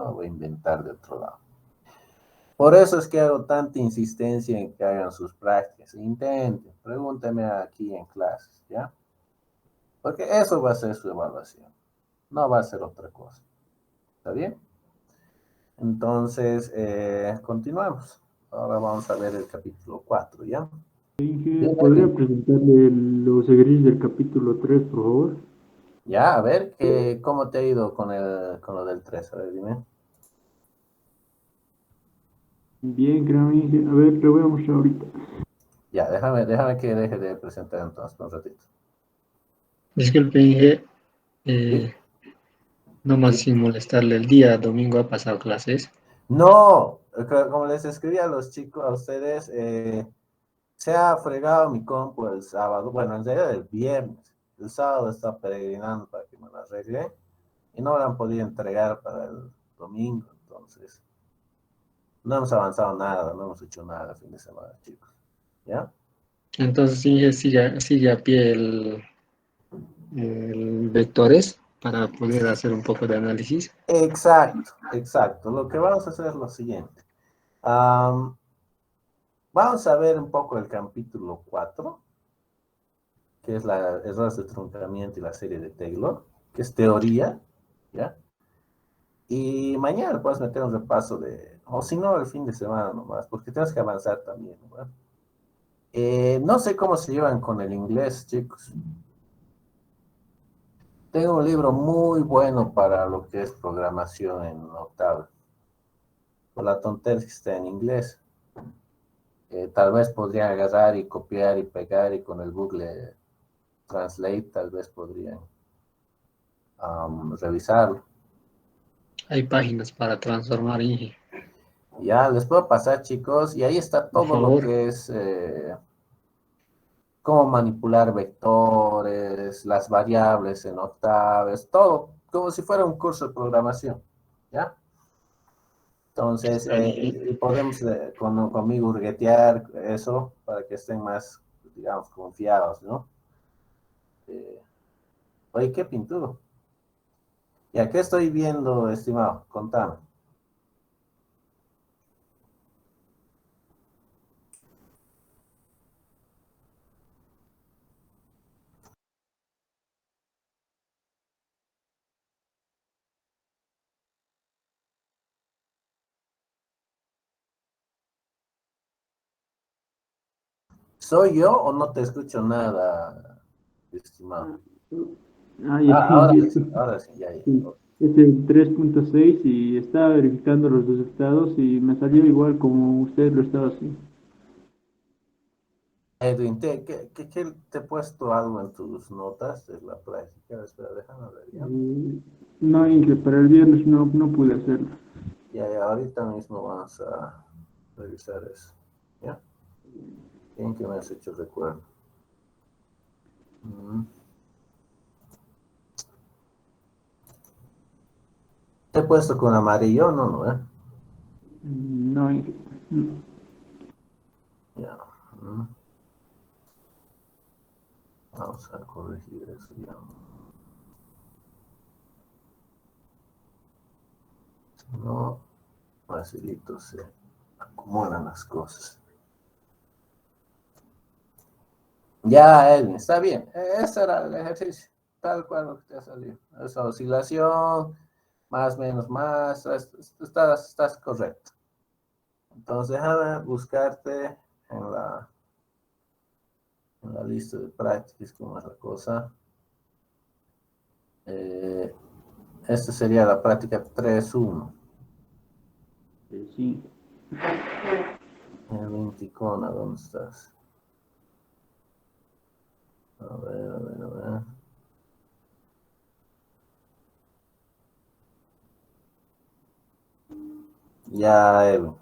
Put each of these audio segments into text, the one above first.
no voy a inventar de otro lado. Por eso es que hago tanta insistencia en que hagan sus prácticas. Intenten, pregúntenme aquí en clases, ¿ya? Porque eso va a ser su evaluación, no va a ser otra cosa. ¿Está bien? Entonces, continuamos. Ahora vamos a ver el capítulo 4, ¿ya? Inge, Bien, ¿podría Edwin. presentarle los ejercicios del capítulo 3, por favor? Ya, a ver, ¿cómo te ha ido con lo del 3? A ver, dime. Bien, creo, Inge. A ver, le voy a mostrar ahorita. Ya, déjame que deje de presentar entonces un ratito. Disculpe, Inge, ¿Sí? nomás ¿Sí? sin molestarle, el día domingo ha pasado clases. No, como les escribí a los chicos, a ustedes, se ha fregado mi compu el sábado, bueno, en realidad el viernes. El sábado está peregrinando para que me la arregle y no la han podido entregar para el domingo, entonces no hemos avanzado nada, no hemos hecho nada el fin de semana, chicos. ¿Ya? Entonces, Inge, sigue a pie el vectores para poder hacer un poco de análisis. Exacto, exacto. Lo que vamos a hacer es lo siguiente. Am, Vamos a ver un poco el capítulo 4, que es la errores de truncamiento y la serie de Taylor, que es teoría, ¿ya? Y mañana puedes meter un repaso o si no, el fin de semana nomás, porque tienes que avanzar también, ¿no? No sé cómo se llevan con el inglés, chicos. Tengo un libro muy bueno para lo que es programación en Octave. Por la tontería que está en inglés. Tal vez podrían agarrar y copiar y pegar y con el Google Translate tal vez podrían revisarlo. Hay páginas para transformar, Inge, Ya les puedo pasar, chicos, y ahí está por todo lo favor. que es cómo manipular vectores, las variables en octaves, todo, como si fuera un curso de programación, ¿ya? Entonces, Está bien. podemos conmigo hurguetear eso para que estén más, digamos, confiados, ¿no? Eh, Oye, qué pintura. ¿Y a qué estoy viendo, estimado? Contame. ¿Soy yo o no te escucho nada, estimado? Ah, ya, Ah, ahora sí, ya, ya. sí. Es el 3.6 y estaba verificando los resultados y me salió igual como usted lo estaba haciendo. Edwin, ¿qué te he puesto algo en tus notas de la práctica? Espera, déjame ver, ¿ya? No, Inge, para el viernes no pude hacerlo. Ya, ya, ahorita mismo vamos a revisar eso, ¿ya? Bien que me has hecho recuerdo. Mm. ¿Te he puesto con amarillo? No, no, ¿eh? No, Inge. No. Ya. Mm. Vamos a corregir eso, ya. Si no, facilito se acumulan las cosas. Ya, Edwin, está bien. Ese era el ejercicio, tal cual lo que te ha salido. Esa oscilación, más, menos, más, estás correcto. Entonces, déjame buscarte en la lista de prácticas, como es la cosa. Eh, Esta sería la práctica 3.1. Sí. El Vinticona, ¿dónde estás? A ver, a ver, a ver. Ya, Edwin.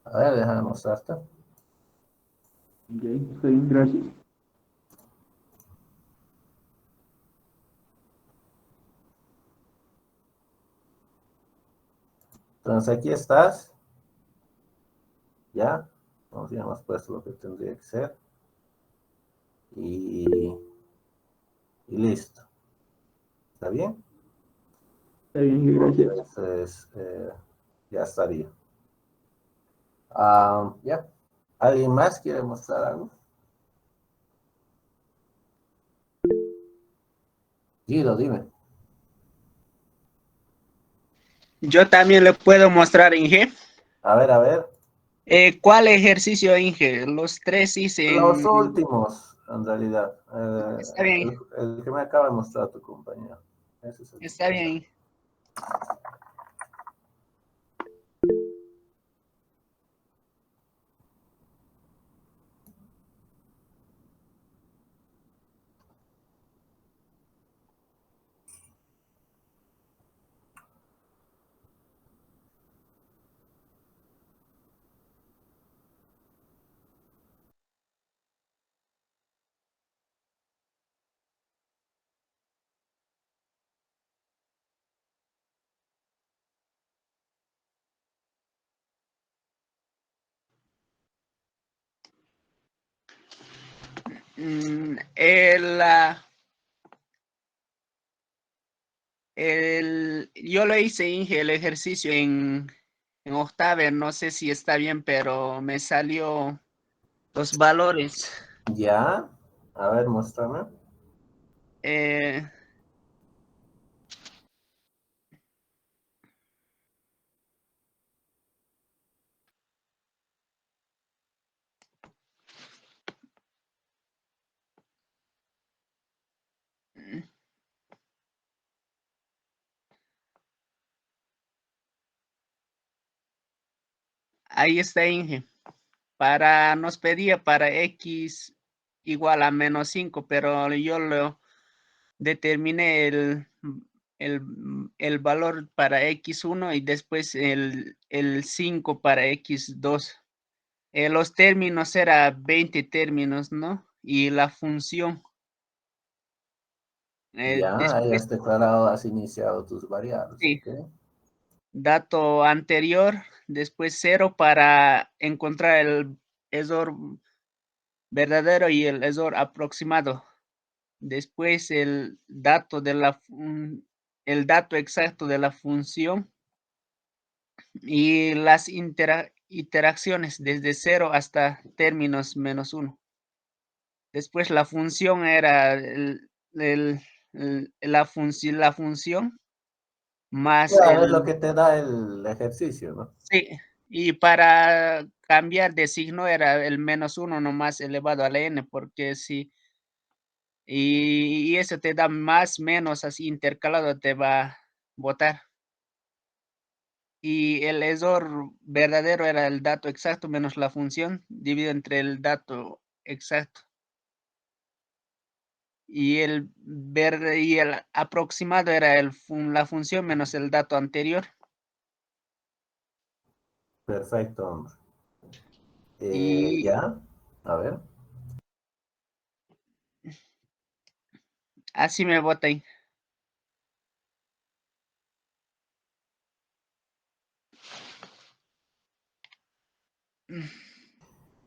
A ver, déjame mostrarte. Ok, está bien, gracias. Entonces, aquí estás. Ya. Entonces, ya hemos puesto lo que tendría que ser. Y listo. ¿Está bien? Está bien, gracias. Entonces, ya estaría. Ya. ¿Alguien más quiere mostrar algo? Guido, dime. Yo también le puedo mostrar, Inge. A ver, a ver. ¿Cuál ejercicio, Inge? Los tres hice Los en... últimos, en realidad. Está bien, El que me acaba de mostrar tu compañero. Ese es el que está quiero saber. bien. Yo lo hice, Inge, el ejercicio en Octave, no sé si está bien, pero me salió los valores. Ya. A ver, muéstrame. Eh, Ahí está, Inge. Nos pedía para X igual a -5, pero yo lo determiné el, el valor para X1 y después el 5 para X2. Los términos eran 20 términos, ¿no? Y la función. Ya, ahí Después, has declarado, has iniciado tus variables, sí, ¿ok? dato anterior, después 0 para encontrar el error verdadero y el error aproximado. Después el dato exacto de la función y las interacciones desde 0 hasta términos -1. Después la función era la función más Claro, es lo que te da el ejercicio, ¿no? sí, y para cambiar de signo era el -1 nomás elevado a la n, porque sí, y eso te da más, menos, así intercalado te va a botar. Y el error verdadero era el dato exacto menos la función dividido entre el dato exacto. Y el aproximado era la función menos el dato anterior. Perfecto, hombre. Y Ya, a ver. así me bota ahí.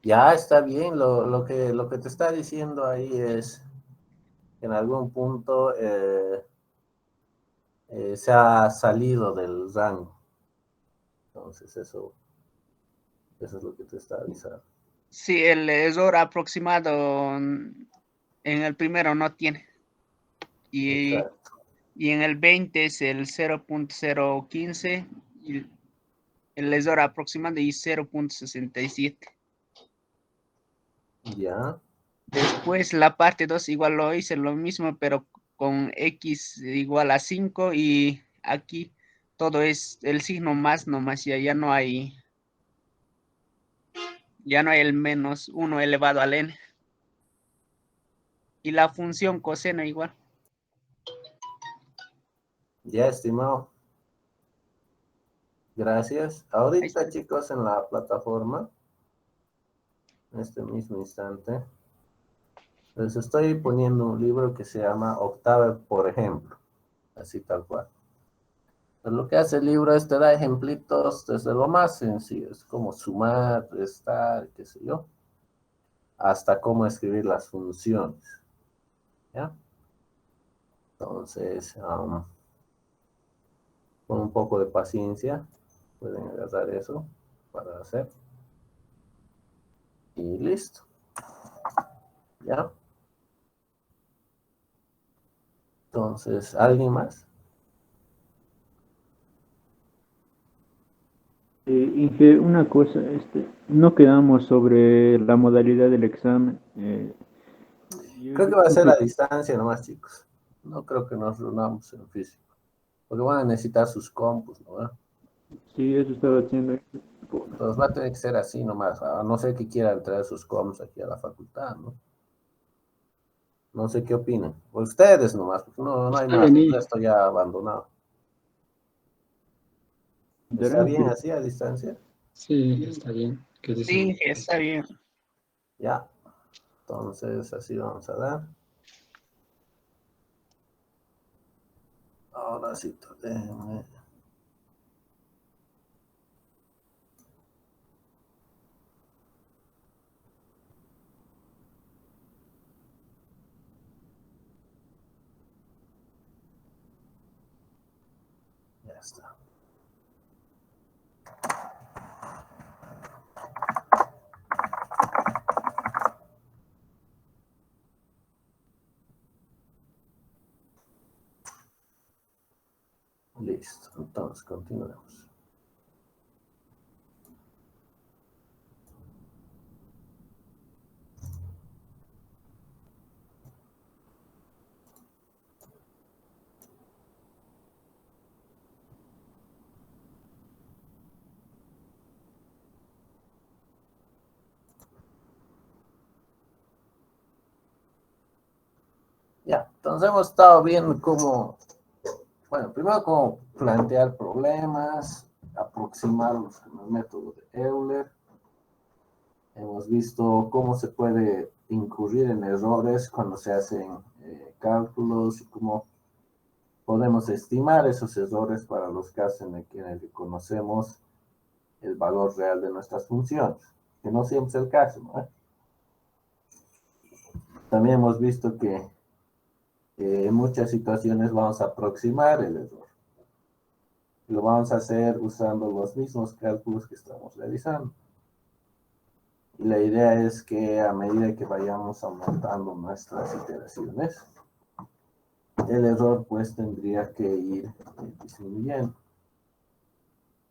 Ya está bien, lo que te está diciendo ahí es que en algún punto se ha salido del rango. Entonces eso es lo que te está avisando. Sí, el error aproximado en el primero no tiene. Y, Exacto. y en el 20 es el 0.015 y el error aproximado y 0.67. Ya, Después la parte 2 igual lo hice lo mismo, pero con x igual a 5 y aquí todo es el signo más nomás, ya no hay el -1 elevado al n. Y la función coseno igual. ya, estimado. Gracias. Ahí está. Ahorita, chicos, en la plataforma, en este mismo instante, les estoy poniendo un libro que se llama Octave, por ejemplo, así tal cual. Pues lo que hace el libro es te da ejemplitos desde lo más sencillo, es como sumar, restar, qué sé yo, hasta cómo escribir las funciones, ¿ya? Entonces, con un poco de paciencia, pueden agarrar eso para hacer. Y listo. ¿Ya? Entonces, ¿alguien más? Inge, una cosa, no quedamos sobre la modalidad del examen. Yo he Creo que va a visto ser que a distancia nomás, chicos. No creo que nos reunamos en físico. Porque van a necesitar sus compus, ¿no? sí, eso estaba haciendo. Entonces va a tener que ser así nomás. A no ser que quieran traer sus compus aquí a la facultad, ¿no? No sé qué opinan. Ustedes nomás, porque no hay Está más. El bien, resto ya abandonado. ¿Está Darán, bien así a distancia? sí, está bien. ¿Qué dicen? Sí, está bien. Ya. Entonces así vamos a dar. Ahora sí, déjenme. Ya está. Listo. Entonces continuemos. Ya. Entonces hemos estado viendo cómo, bueno, primero cómo plantear problemas, aproximarlos con el método de Euler. Hemos visto cómo se puede incurrir en errores cuando se hacen cálculos y cómo podemos estimar esos errores para los casos en el que conocemos el valor real de nuestras funciones, que no siempre es el caso, ¿no? También hemos visto que en muchas situaciones vamos a aproximar el error. Lo vamos a hacer usando los mismos cálculos que estamos realizando. Y la idea es que a medida que vayamos aumentando nuestras iteraciones, el error pues tendría que ir disminuyendo.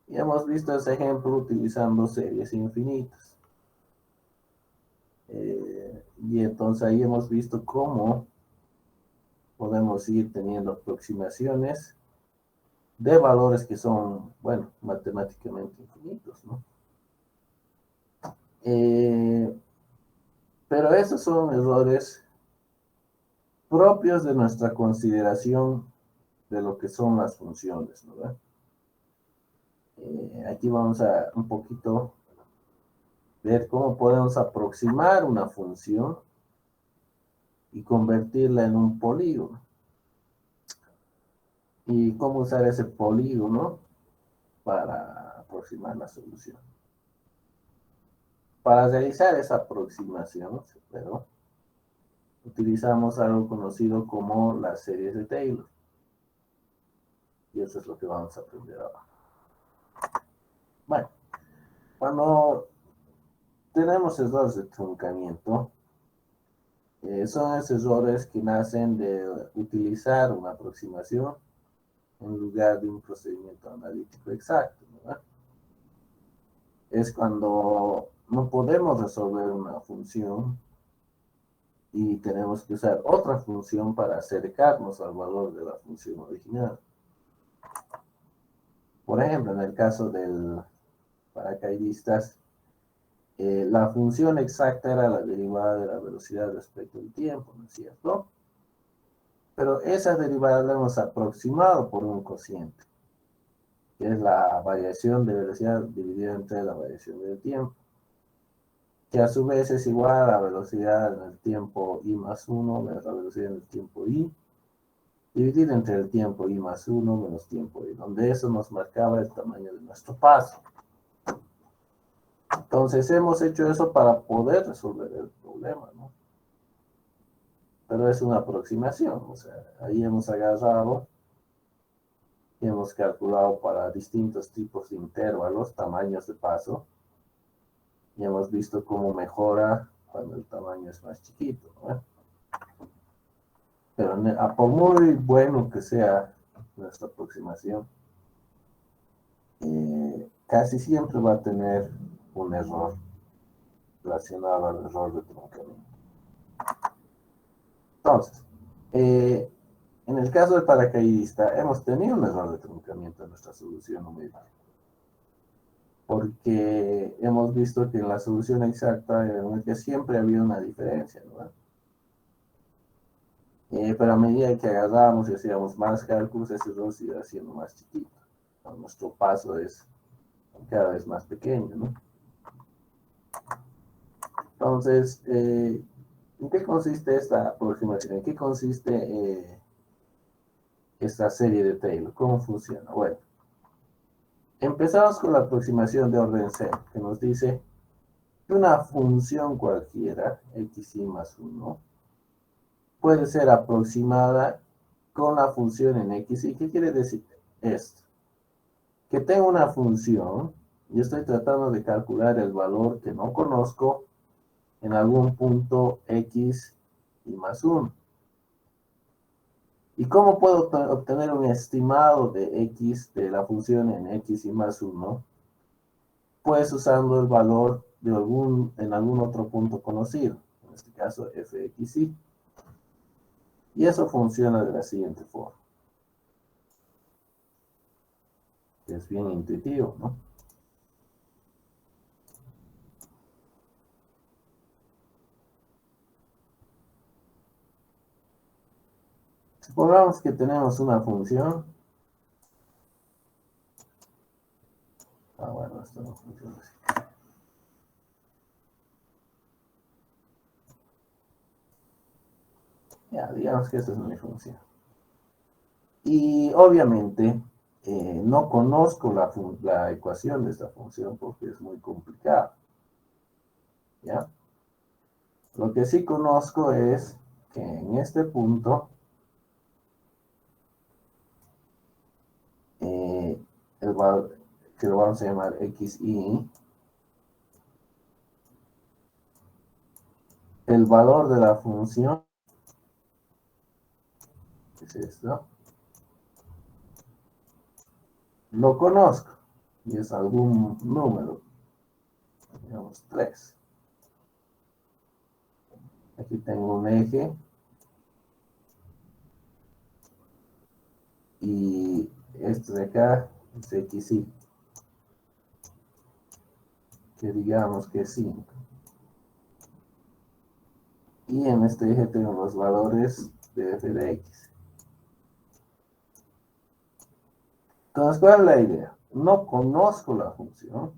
Y hemos visto ese ejemplo utilizando series infinitas. Y entonces ahí hemos visto cómo podemos ir teniendo aproximaciones de valores que son, bueno, matemáticamente infinitos, ¿no? Pero esos son errores propios de nuestra consideración de lo que son las funciones, ¿no? Aquí vamos a un poquito ver cómo podemos aproximar una función y convertirla en un polígono. Y cómo usar ese polígono para aproximar la solución. Para realizar esa aproximación, pero utilizamos algo conocido como las series de Taylor. Y eso es lo que vamos a aprender ahora. Bueno, cuando tenemos errores de truncamiento, son esos errores que nacen de utilizar una aproximación en lugar de un procedimiento analítico exacto, ¿verdad? Es cuando no podemos resolver una función y tenemos que usar otra función para acercarnos al valor de la función original. Por ejemplo, en el caso del paracaidistas, la función exacta era la derivada de la velocidad respecto al tiempo, ¿no es cierto? Pero esa derivada la hemos aproximado por un cociente, que es la variación de velocidad dividida entre la variación del tiempo, que a su vez es igual a la velocidad en el tiempo i más 1 menos la velocidad en el tiempo i, dividido entre el tiempo i más 1 menos tiempo i, donde eso nos marcaba el tamaño de nuestro paso. Entonces hemos hecho eso para poder resolver el problema, ¿no? Pero es una aproximación, o sea, ahí hemos agarrado Y hemos calculado para distintos tipos de intervalos, tamaños de paso, y hemos visto cómo mejora cuando el tamaño es más chiquito, ¿no? Pero por muy bueno que sea nuestra aproximación, casi siempre va a tener un error relacionado al error de truncamiento. Entonces, en el caso del paracaidista, hemos tenido un error de truncamiento en nuestra solución numérica, porque hemos visto que en la solución exacta en el que siempre había una diferencia, ¿no? Pero a medida que agarrábamos y hacíamos más cálculos, ese error se iba haciendo más chiquito, ¿no? Nuestro paso es cada vez más pequeño, ¿no? Entonces, ¿en qué consiste esta aproximación? ¿En qué consiste esta serie de Taylor? ¿Cómo funciona? Bueno, empezamos con la aproximación de orden C, que nos dice que una función cualquiera, xy más 1, puede ser aproximada con la función en x. ¿Y qué quiere decir esto? Que tengo una función y estoy tratando de calcular el valor que no conozco en algún punto x y más 1. ¿Y cómo puedo obtener un estimado de x de la función en x y más 1? Pues usando el valor de en algún otro punto conocido, en este caso fxy. Y eso funciona de la siguiente forma. Es bien intuitivo, ¿no? Supongamos que tenemos una función. Bueno, esto no funciona así. Ya, digamos que esta es mi función. Y obviamente no conozco la ecuación de esta función porque es muy complicada. ¿Ya? Lo que sí conozco es que en este punto el valor, que lo vamos a llamar xy, el valor de la función es esto, lo conozco y es algún número, digamos 3. Aquí tengo un eje y este de acá es xy, que digamos que es 5. Y en este eje tengo los valores de f de x. Entonces, ¿cuál es la idea? No conozco la función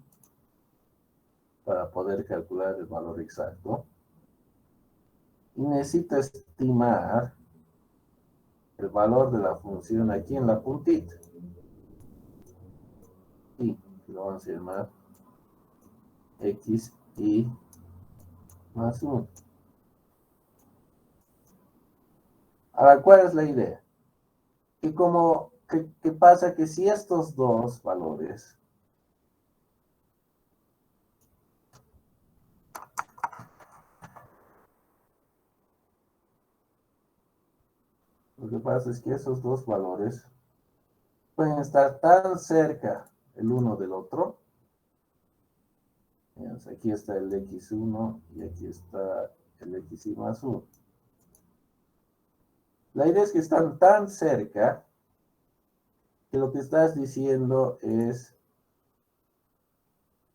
para poder calcular el valor exacto. Y necesito estimar el valor de la función aquí en la puntita. Y lo vamos a llamar xy más 1. Ahora, ¿cuál es la idea? ¿Qué pasa? Que si estos dos valores lo que pasa es que esos dos valores pueden estar tan cerca el uno del otro. Aquí está el x1 y aquí está el xy más 1. La idea es que están tan cerca que lo que estás diciendo es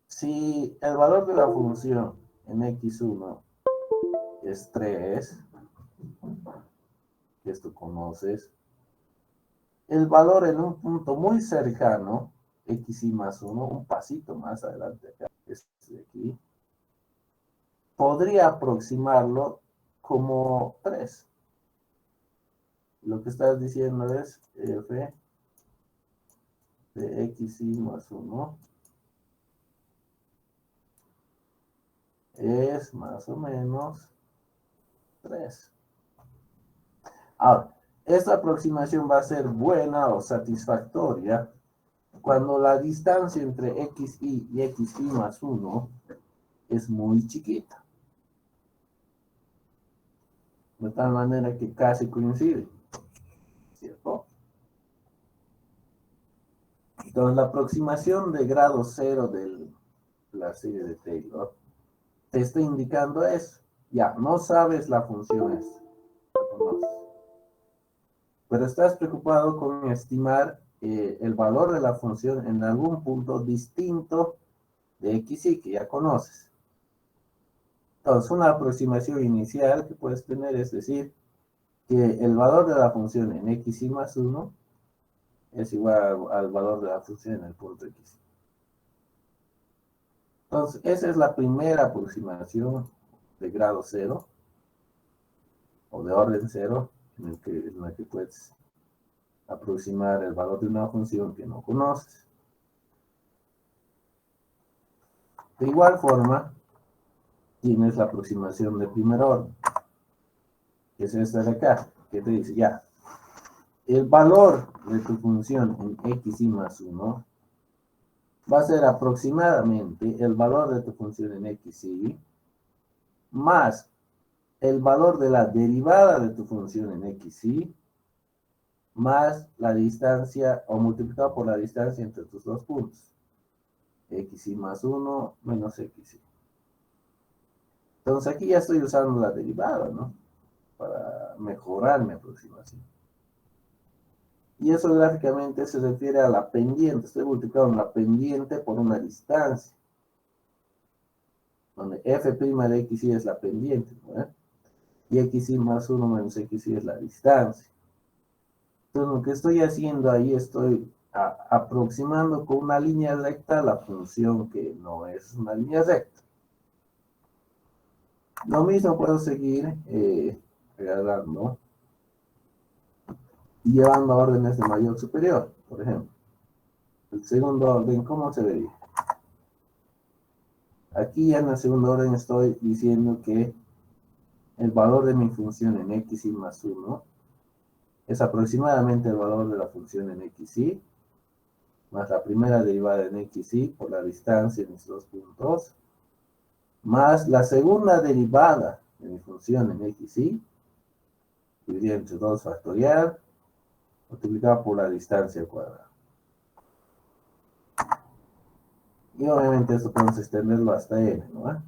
si el valor de la función en x1 es 3, que esto conoces, el valor en un punto muy cercano, xy más 1, un pasito más adelante acá, este de aquí, podría aproximarlo como 3. Lo que estás diciendo es f de xy más 1 es más o menos 3. Ahora, esta aproximación va a ser buena o satisfactoria cuando la distancia entre xy y xy más 1 es muy chiquita. De tal manera que casi coincide, ¿cierto? Entonces, la aproximación de grado 0 de la serie de Taylor te está indicando eso. Ya, no sabes la función esta, la conoces. Pero estás preocupado con estimar el valor de la función en algún punto distinto de xy que ya conoces. Entonces, una aproximación inicial que puedes tener es decir que el valor de la función en xy más 1 es igual al valor de la función en el punto x. Entonces, esa es la primera aproximación de grado 0 o de orden 0 en la que puedes aproximar el valor de una función que no conoces. De igual forma, tienes la aproximación de primer orden, que es esta de acá, que te dice ya, el valor de tu función en xy más 1 va a ser aproximadamente el valor de tu función en xy más el valor de la derivada de tu función en xy más la distancia o multiplicado por la distancia entre tus dos puntos. Xy más 1 menos xy. Entonces aquí ya estoy usando la derivada, ¿no? Para mejorar mi aproximación. Y eso gráficamente se refiere a la pendiente. Estoy multiplicando la pendiente por una distancia. Donde f' de xy es la pendiente, ¿no? Y xy más 1 menos xy es la distancia. Entonces lo que estoy haciendo ahí, estoy aproximando con una línea recta la función que no es una línea recta. Lo mismo puedo seguir agarrando y llevando a órdenes de mayor superior, por ejemplo. El segundo orden, ¿cómo se vería? Aquí en el segundo orden estoy diciendo que el valor de mi función en xy más 1 es aproximadamente el valor de la función en xy más la primera derivada en xy por la distancia en mis dos puntos, más la segunda derivada de mi función en xy, dividida entre 2 factorial, multiplicado por la distancia al cuadrado. Y obviamente esto podemos extenderlo hasta n, ¿no?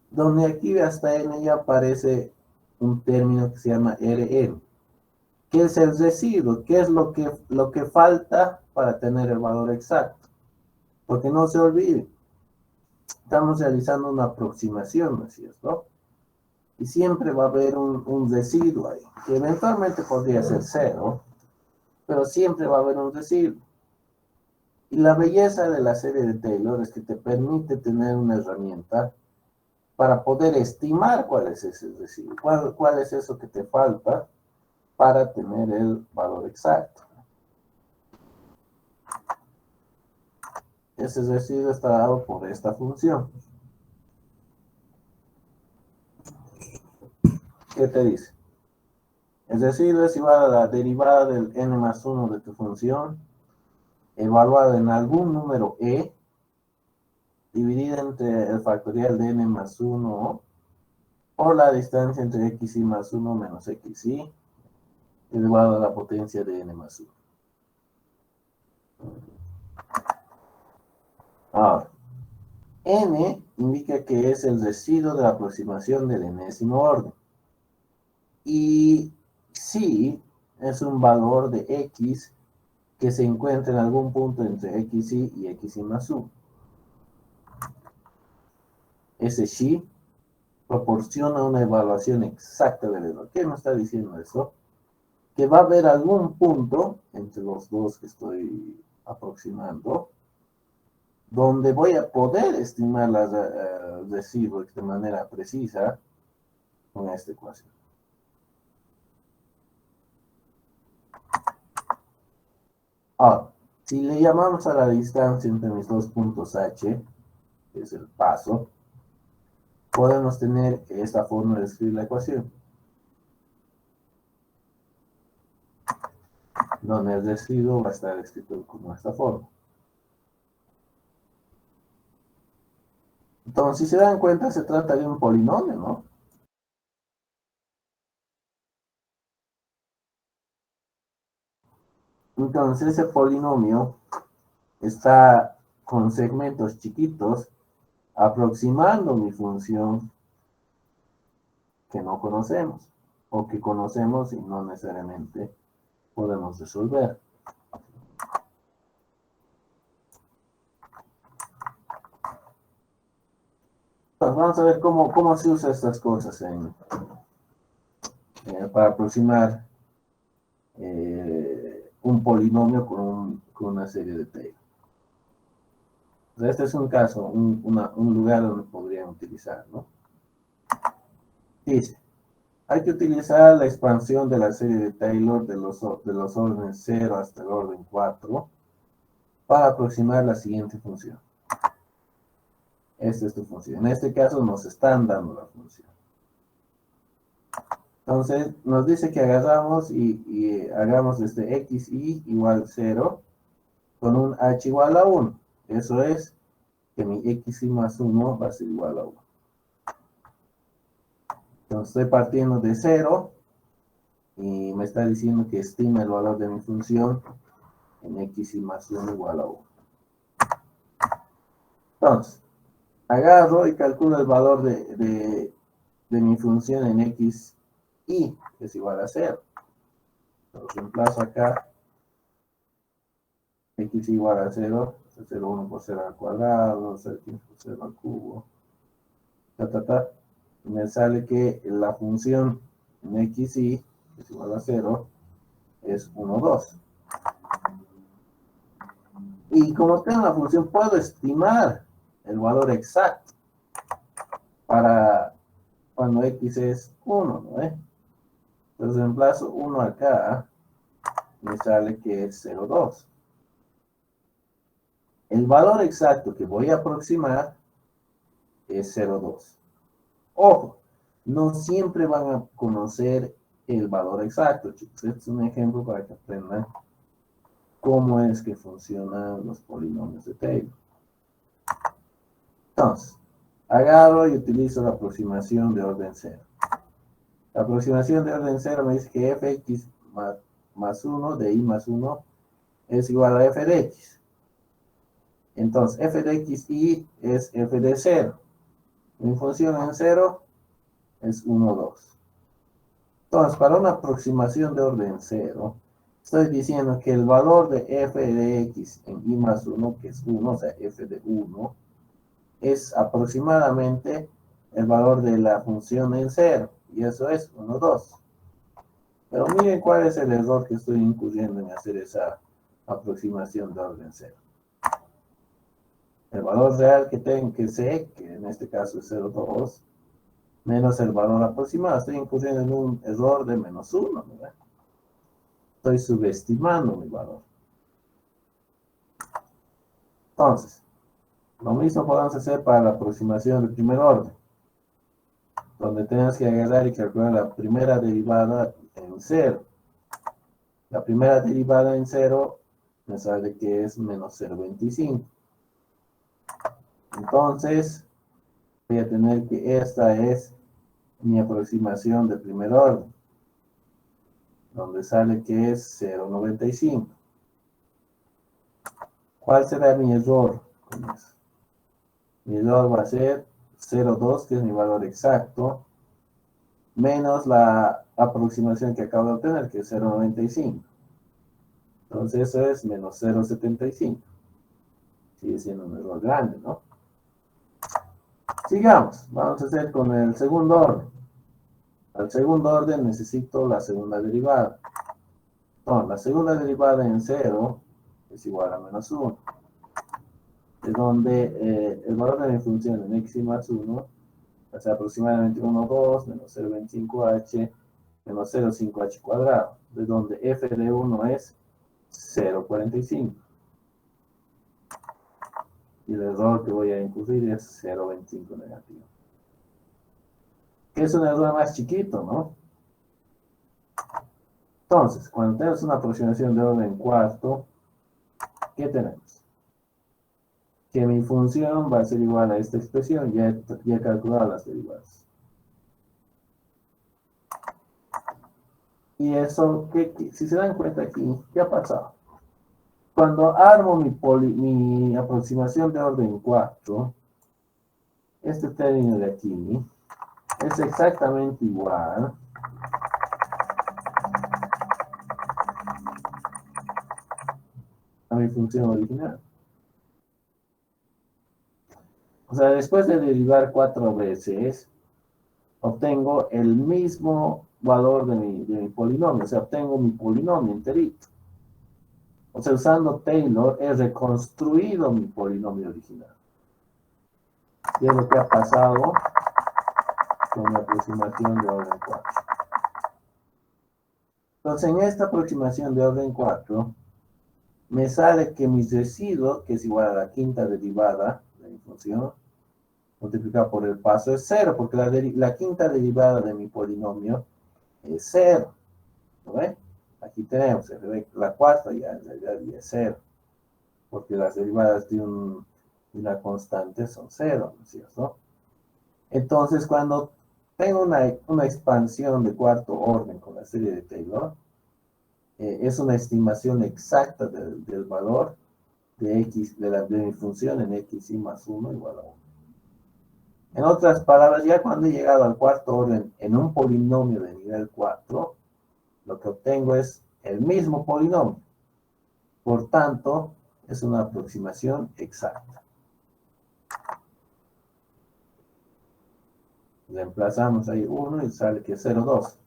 Donde aquí hasta n ya aparece un término que se llama Rn, que es el residuo, que es lo que falta para tener el valor exacto. Porque no se olvide, estamos realizando una aproximación, ¿no es cierto? Y siempre va a haber un residuo ahí, que eventualmente podría ser 0, pero siempre va a haber un residuo. Y la belleza de la serie de Taylor es que te permite tener una herramienta para poder estimar cuál es ese residuo, cuál es eso que te falta para tener el valor exacto. Ese residuo está dado por esta función. ¿Qué te dice? El residuo es igual a la derivada del n más 1 de tu función, evaluada en algún número e, dividida entre el factorial de n más 1 por la distancia entre xy más 1 menos xy, elevado a la potencia de n más 1. Ahora, n indica que es el residuo de la aproximación del enésimo orden. Y psi es un valor de x que se encuentra en algún punto entre xy y xy más 1. Ese xi proporciona una evaluación exacta del error. ¿Qué me está diciendo eso? Que va a haber algún punto entre los dos que estoy aproximando donde voy a poder estimar el residuo de manera precisa con esta ecuación. Ahora, si le llamamos a la distancia entre mis dos puntos h, que es el paso, podemos tener esta forma de escribir la ecuación, donde el residuo va a estar escrito como esta forma. Entonces, si se dan cuenta, se trata de un polinomio, ¿no? Entonces, ese polinomio está con segmentos chiquitos aproximando mi función que no conocemos, o que conocemos y no necesariamente podemos resolver. Entonces, vamos a ver cómo se usa estas cosas para aproximar un polinomio con una serie de Taylor. Este es un caso, un lugar donde podrían utilizar, ¿no? Dice, hay que utilizar la expansión de la serie de Taylor de los órdenes 0 hasta el orden 4 para aproximar la siguiente función. Esta es tu función. En este caso nos están dando la función. Entonces nos dice que agarramos y hagamos xy igual 0 con un h igual a 1. Eso es que mi xy más 1 va a ser igual a 1. Entonces estoy partiendo de 0 y me está diciendo que estima el valor de mi función en xy más 1 igual a 1. Entonces, agarro y calculo el valor de mi función en xy, que es igual a 0. Lo reemplazo acá. X igual a 0, 0,1 por 0 al cuadrado, 0,15 por 0 al cubo, me sale que la función en xy, que es igual a 0, es 1, 2. Y como tengo la función, puedo estimar el valor exacto para cuando x es 1, ¿no? Entonces reemplazo 1 acá, me sale que es 0,2. El valor exacto que voy a aproximar es 0,2. Ojo, no siempre van a conocer el valor exacto, chicos. Este es un ejemplo para que aprendan cómo es que funcionan los polinomios de Taylor. Entonces, agarro y utilizo la aproximación de orden 0. La aproximación de orden 0 me dice que fx más 1 de y más 1 es igual a f de x. Entonces, f de xy es f de 0. Mi función en 0 es 1, 2. Entonces, para una aproximación de orden 0, estoy diciendo que el valor de f de x en y más 1, que es 1, o sea, f de 1, es aproximadamente el valor de la función en 0, y eso es 1, 2. Pero miren cuál es el error que estoy incurriendo en hacer esa aproximación de orden 0. El valor real que tengo que sé, que en este caso es 0,2, menos el valor aproximado. Estoy incurriendo en un error de menos 1, ¿verdad? Estoy subestimando mi valor. Entonces, lo mismo podemos hacer para la aproximación de primer orden, donde tenemos que agarrar y calcular la primera derivada en 0. La primera derivada en 0 me sale que es menos 0,25. Entonces, voy a tener que esta es mi aproximación de primer orden, donde sale que es 0,95. ¿Cuál será mi error con eso? Mi error va a ser 0,2, que es mi valor exacto, menos la aproximación que acabo de obtener, que es 0,95. Entonces eso es menos 0,75. Sigue siendo un error grande, ¿no? Sigamos. Vamos a hacer con el segundo orden. Al segundo orden necesito la segunda derivada. Entonces, la segunda derivada en 0 es igual a menos 1. De donde el valor de mi función en x más 1 va a ser aproximadamente 1, 2, menos 0,25h, menos 0,5h cuadrado. De donde f de 1 es 0,45. Y el error que voy a incurrir es 0,25 negativo. que es un error más chiquito, ¿no? Entonces, cuando tenemos una aproximación de orden cuarto, ¿qué tenemos? Que mi función va a ser igual a esta expresión, ya he calculado las derivadas. Y eso, si se dan cuenta aquí, ¿qué ha pasado? Cuando armo mi aproximación de orden 4, este término de aquí es exactamente igual a mi función original. O sea, después de derivar 4 veces, obtengo el mismo valor de mi polinomio. O sea, obtengo mi polinomio enterito. O sea, usando Taylor, he reconstruido mi polinomio original. Y es lo que ha pasado con la aproximación de orden 4. Entonces, en esta aproximación de orden 4, me sale que mi residuo, que es igual a la quinta derivada de mi función, multiplicado por el paso es 0, porque la quinta derivada de mi polinomio es 0. ¿No ven? Aquí tenemos, la cuarta ya en realidad ya es 0, porque las derivadas de una constante son 0, ¿no es cierto? Entonces, cuando tengo una expansión de cuarto orden con la serie de Taylor, es una estimación exacta del valor de x, de mi función en x y más 1 igual a 1. En otras palabras, ya cuando he llegado al cuarto orden en un polinomio de nivel 4, lo que obtengo es el mismo polinomio. Por tanto, es una aproximación exacta. Reemplazamos ahí 1 y sale que es 0,2,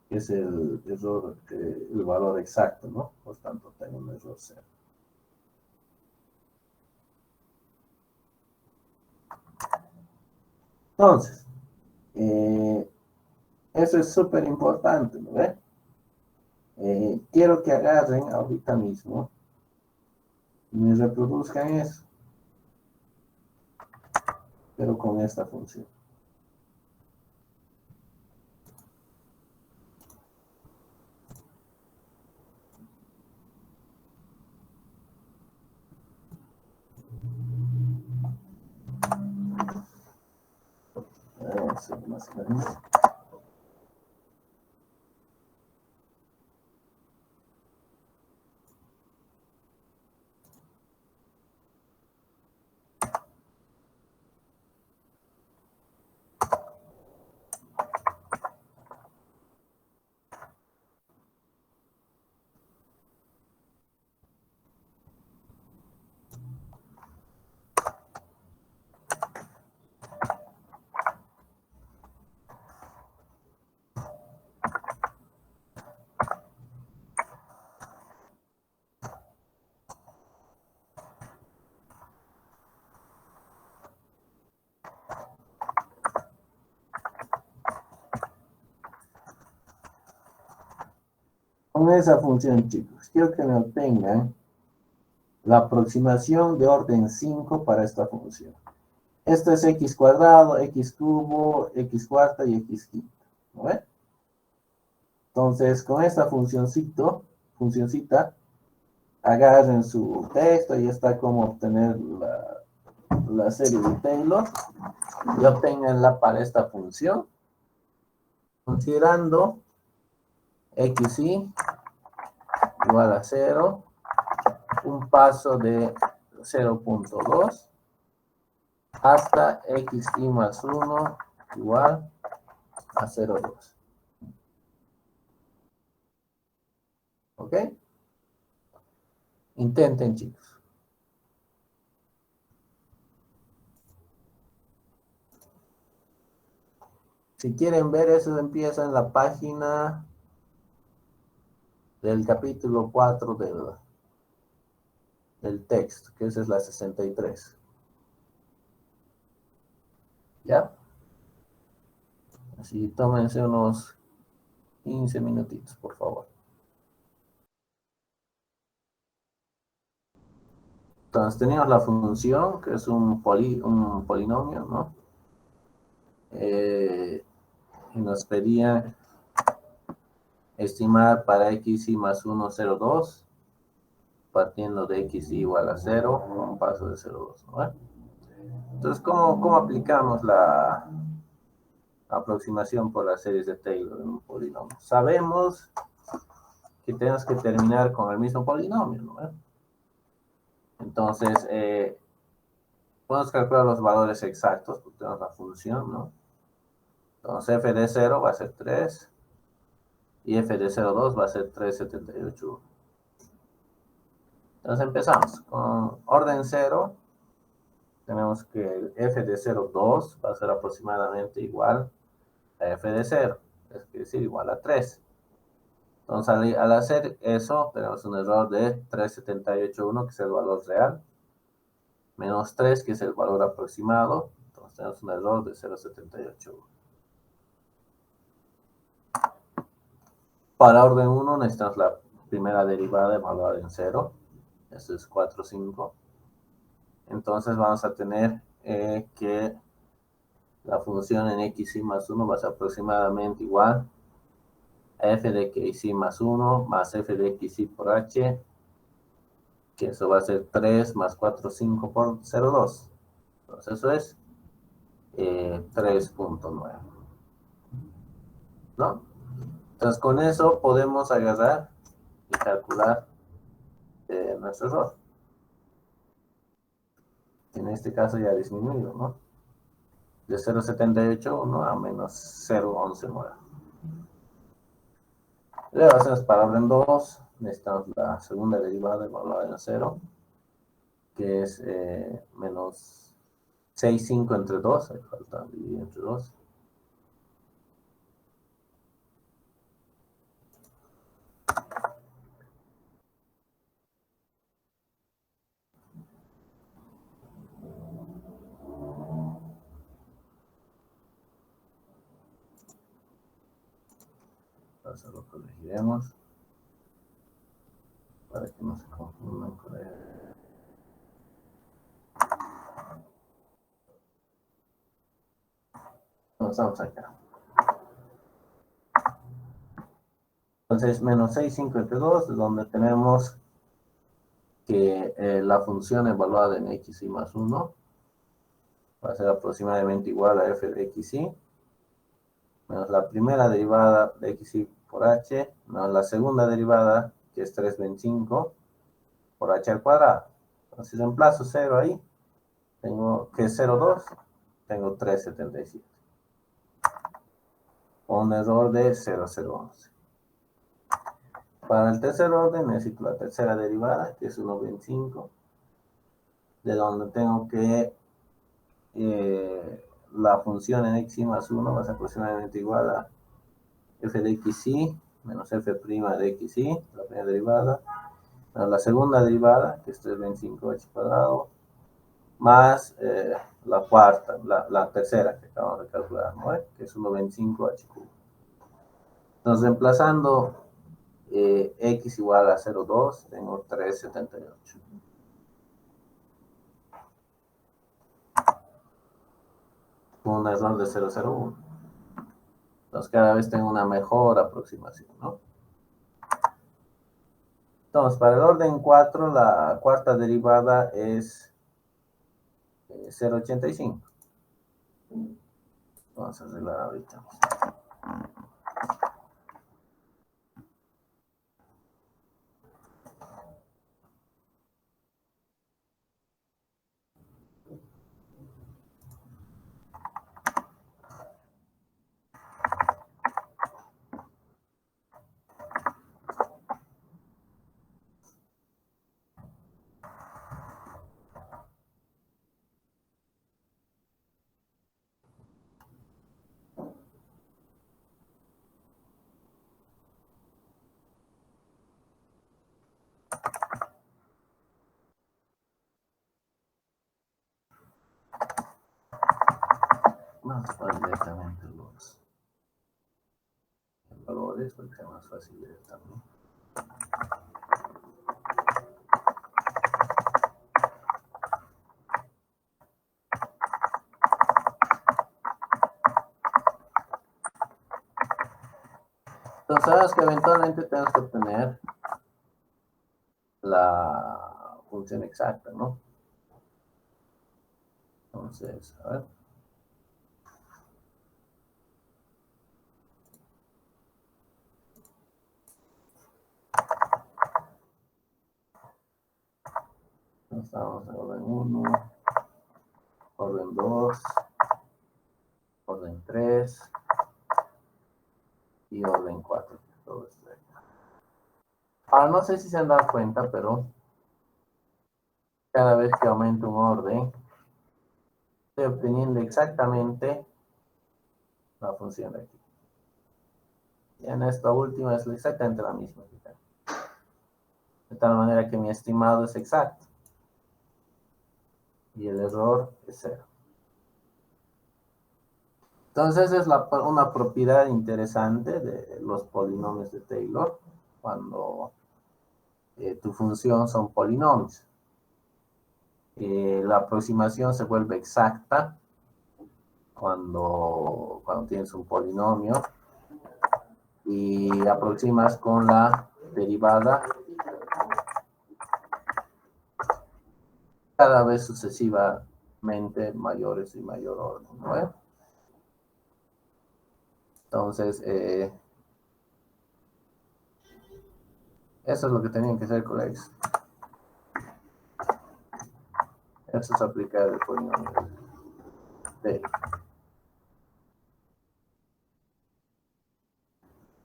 que es el error, el valor exacto, ¿no? Por tanto, tengo un error 0. Entonces, eso es súper importante, ¿no ve? Quiero que agarren ahorita mismo y me reproduzcan eso, pero con esta función. Eso más o menos. Con esa función, chicos, quiero que me obtengan la aproximación de orden 5 para esta función. Esto es x cuadrado, x cubo, x cuarta y x quinta. ¿No ven? Entonces, con esta funcioncita, agarren su texto y está como obtener la serie de Taylor y obténganla para esta función, considerando xy igual a 0, un paso de 0.2 hasta xy más 1 igual a 0.2. ¿Ok? Intenten, chicos. Si quieren ver eso, empieza en la página del capítulo 4 del texto, que esa es la 63. ¿Ya? Así, tómense unos 15 minutitos, por favor. Entonces, teníamos la función, que es un polinomio, ¿no? y nos pedía estimar para xy más 1, 0, 2, partiendo de xy igual a 0, con un paso de 0, 2, ¿no? Entonces, ¿cómo aplicamos la aproximación por las series de Taylor en un polinomio? Sabemos que tenemos que terminar con el mismo polinomio, ¿no? Entonces, podemos calcular los valores exactos, porque tenemos la función, ¿no? Entonces, f de 0 va a ser 3, y f de 0,2 va a ser 3,78. Entonces, empezamos. Con orden 0, tenemos que el f de 0,2 va a ser aproximadamente igual a f de 0, es decir, igual a 3. Entonces, al hacer eso, tenemos un error de 3,781, que es el valor real, menos 3, que es el valor aproximado. Entonces, tenemos un error de 0,781. Para orden 1, necesitamos la primera derivada evaluada en 0. Esto es 4, 5. Entonces, vamos a tener que la función en xy más 1 va a ser aproximadamente igual a f de xy más 1 más f de xy por h, que eso va a ser 3 más 4, 5 por 0,2. Entonces, eso es 3,9. ¿No? Entonces, con eso podemos agarrar y calcular nuestro error. En este caso ya ha disminuido, ¿no? De 0,781 a menos 0,119. Luego hacemos para orden 2, necesitamos la segunda derivada evaluada en 0, que es menos 6,5 entre 2, hay falta dividir entre 2. Entonces lo corregiremos para que no se confundan con él. Estamos acá. Entonces, menos 6,5 entre 2, es donde tenemos que la función evaluada en xy más 1 va a ser aproximadamente igual a f de xy, menos la primera derivada de xy por h, menos la segunda derivada, que es 3,25, por h al cuadrado. Entonces, reemplazo 0 ahí, tengo que es 0,2, tengo 3,77. Un error de 0,011. Para el tercer orden necesito la tercera derivada, que es 1,25, de donde tengo que la función en xy más 1 va a ser aproximadamente igual a f de xy menos f' de xy, la primera derivada, menos la segunda derivada, que es 3,25h cuadrado, más la cuarta, la tercera que acabamos de calcular, ¿no? Que es 1,25h cubo. Entonces, reemplazando x igual a 0,2, tengo 3,78. Un error de 0,01. Entonces, cada vez tengo una mejor aproximación, ¿no? Entonces, para el orden 4, la cuarta derivada es 0,85. Vamos a arreglar ahorita. Vamos a poner directamente los valores, porque es más fácil de ver también. Entonces sabes que eventualmente tenemos que obtener la función exacta, ¿no? Entonces, a ver. Estamos en orden 1, orden 2, orden 3 y orden 4. Todo esto. Ahora, no sé si se han dado cuenta, pero cada vez que aumento un orden, estoy obteniendo exactamente la función de aquí. Y en esta última es exactamente la misma. De tal manera que mi estimado es exacto. Y el error es 0. Entonces es una propiedad interesante de los polinomios de Taylor cuando tu función son polinomios. La aproximación se vuelve exacta cuando tienes un polinomio y aproximas con la derivada cada vez sucesivamente mayores y mayor orden, ¿no? Entonces, eso es lo que tenían que hacer, colegas. Eso es aplicar el polinomio de.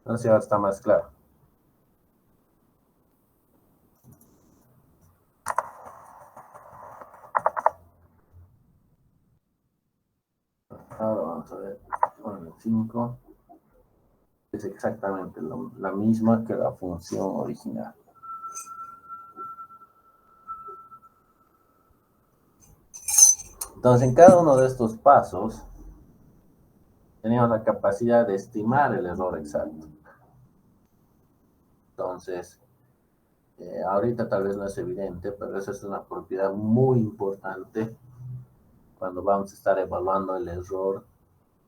No sé si ahora está más claro. Ahora vamos a ver con el 5. Es exactamente la misma que la función original. Entonces, en cada uno de estos pasos, tenemos la capacidad de estimar el error exacto. Entonces, ahorita tal vez no es evidente, pero esa es una propiedad muy importante cuando vamos a estar evaluando el error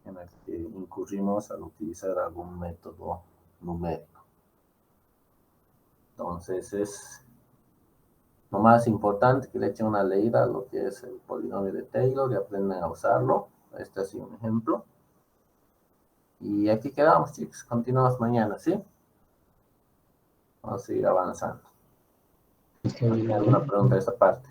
en el que incurrimos al utilizar algún método numérico. Entonces, es lo más importante que le echen una leída a lo que es el polinomio de Taylor y aprendan a usarlo. Este ha sido un ejemplo. Y aquí quedamos, chicos. Continuamos mañana, ¿sí? Vamos a seguir avanzando. ¿Hay alguna pregunta de esta parte?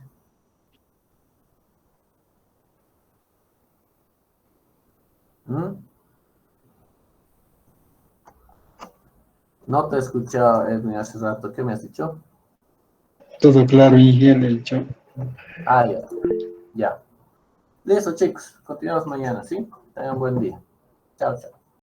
No te he escuchado, Edwin, hace rato. ¿Qué me has dicho? Todo claro y bien hecho. Ah, ya. Ya. Listo, chicos. Continuamos mañana, ¿sí? Tengan un buen día. Chao, chao.